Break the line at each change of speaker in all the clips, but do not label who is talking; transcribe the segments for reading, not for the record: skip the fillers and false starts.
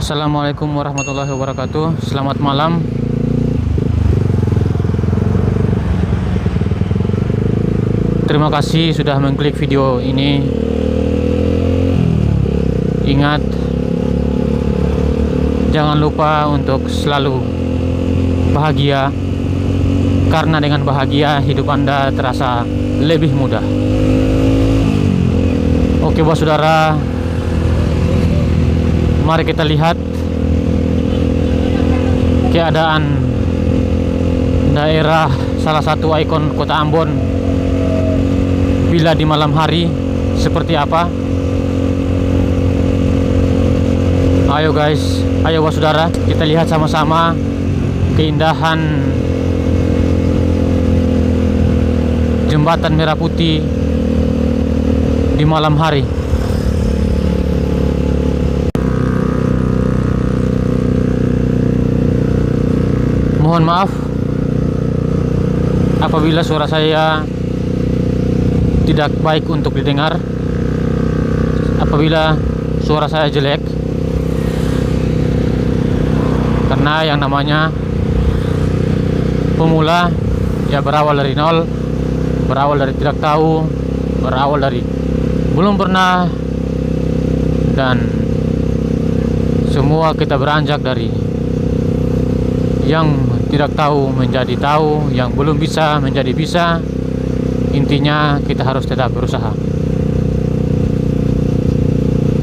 Assalamualaikum warahmatullahi wabarakatuh. Selamat malam. Terima kasih sudah mengklik video ini. Ingat, jangan lupa untuk selalu bahagia, karena dengan bahagia hidup Anda terasa lebih mudah. Oke bos saudara, mari kita lihat keadaan daerah salah satu ikon kota Ambon bila di malam hari seperti apa. Ayo guys, ayo bos saudara, kita lihat sama-sama keindahan jembatan Merah Putih di malam hari. Mohon maaf apabila suara saya tidak baik untuk didengar, apabila suara saya jelek, karena yang namanya pemula ya berawal dari nol, berawal dari tidak tahu, berawal dari belum pernah, dan semua kita beranjak dari yang tidak tahu menjadi tahu, yang belum bisa menjadi bisa. Intinya kita harus tetap berusaha.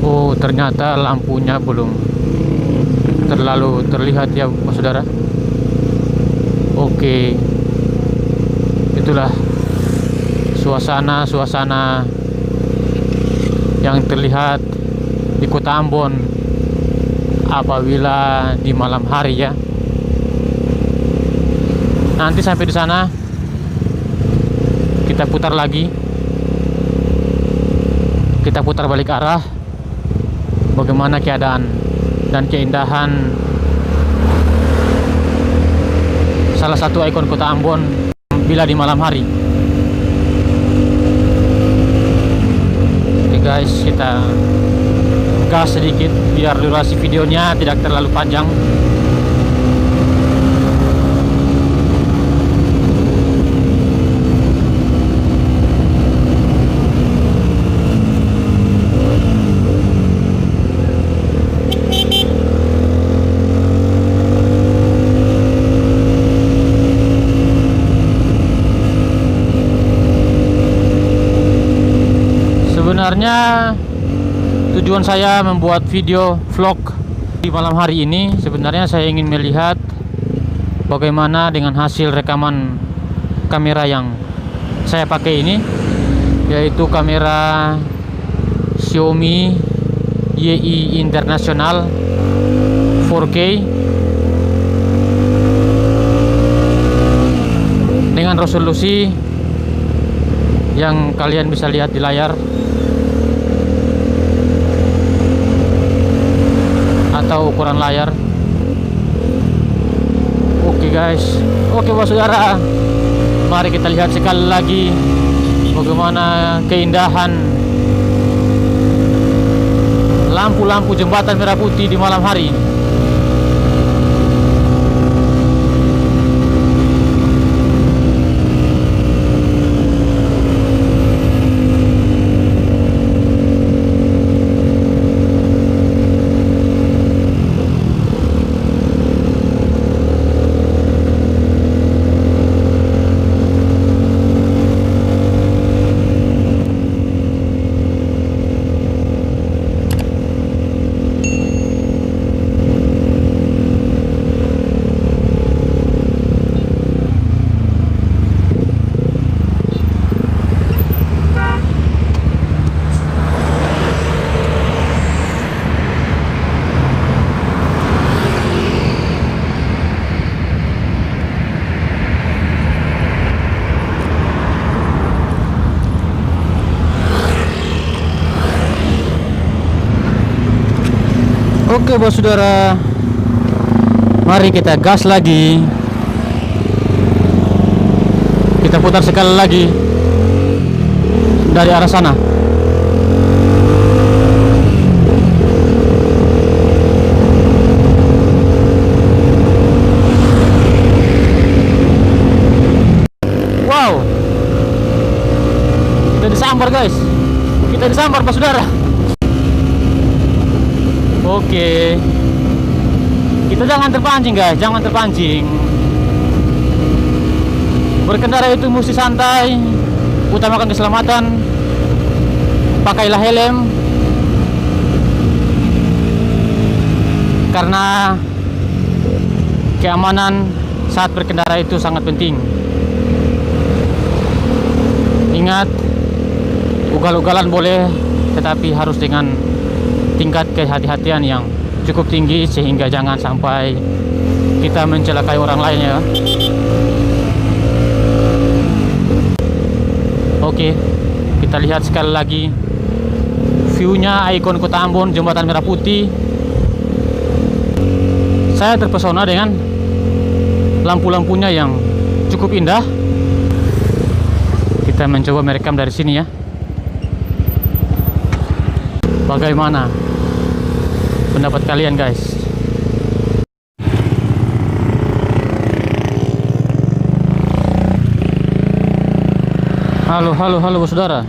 Oh, ternyata lampunya belum terlalu terlihat ya Mas Saudara. Oke, itulah suasana yang terlihat di kota Ambon apabila di malam hari ya. Nanti sampai di sana kita putar lagi, kita putar balik arah, bagaimana keadaan dan keindahan salah satu ikon kota Ambon bila di malam hari. Oke guys, kita gas sedikit biar durasi videonya tidak terlalu panjang. Sebenarnya tujuan saya membuat video vlog di malam hari ini, sebenarnya saya ingin melihat bagaimana dengan hasil rekaman kamera yang saya pakai ini, yaitu kamera Xiaomi YI International 4K dengan resolusi yang kalian bisa lihat di layar atau ukuran layar. Oke guys, oke bos saudara, mari kita lihat sekali lagi bagaimana keindahan lampu-lampu jembatan Merah Putih di malam hari. Oke bos saudara, mari kita gas lagi, kita putar sekali lagi dari arah sana. gambar Pak Saudara. Oke. Kita jangan terpancing guys, jangan terpancing. Berkendara itu mesti santai, utamakan keselamatan. Pakailah helm, karena keamanan saat berkendara itu sangat penting. Ingat, ugal-ugalan boleh, tetapi harus dengan tingkat kehati-hatian yang cukup tinggi, sehingga jangan sampai kita mencelakai orang lain ya. Oke, kita lihat sekali lagi view-nya, ikon Kota Ambon, Jembatan Merah Putih. Saya terpesona dengan lampu-lampunya yang cukup indah. Kita mencoba merekam dari sini ya. Bagaimana pendapat kalian guys? Halo saudara.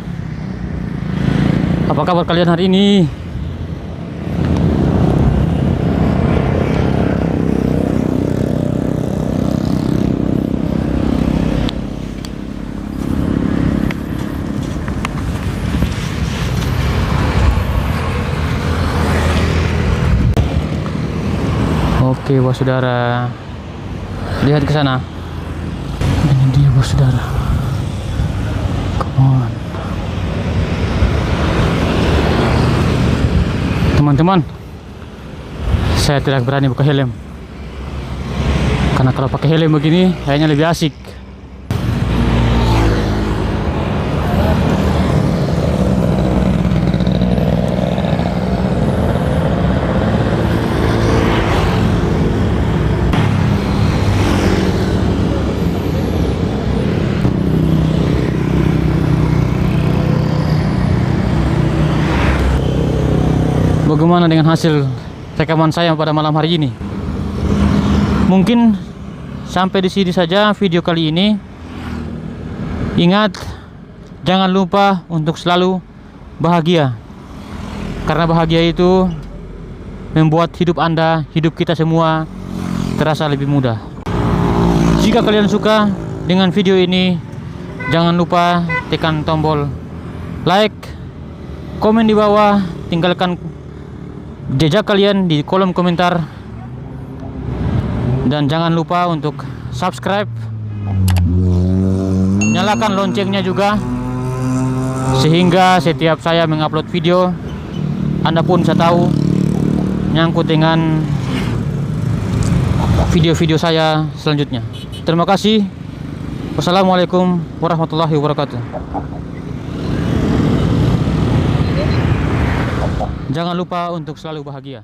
Apa kabar kalian hari ini? Oke, bos saudara. Lihat ke sana. Ini dia bos saudara. Come on. Teman-teman, saya tidak berani buka helm, karena kalau pakai helm begini kayaknya lebih asik. Bagaimana dengan hasil rekaman saya pada malam hari ini? Mungkin sampai di sini saja video kali ini. Ingat, jangan lupa untuk selalu bahagia, karena bahagia itu membuat hidup Anda, hidup kita semua terasa lebih mudah. Jika kalian suka dengan video ini, jangan lupa tekan tombol like, komen di bawah, tinggalkan jejak kalian di kolom komentar, dan jangan lupa untuk subscribe, nyalakan loncengnya juga, sehingga setiap saya mengupload video Anda pun bisa tahu nyangkut dengan video-video saya selanjutnya. Terima kasih. Wassalamualaikum warahmatullahi wabarakatuh. Jangan lupa untuk selalu bahagia.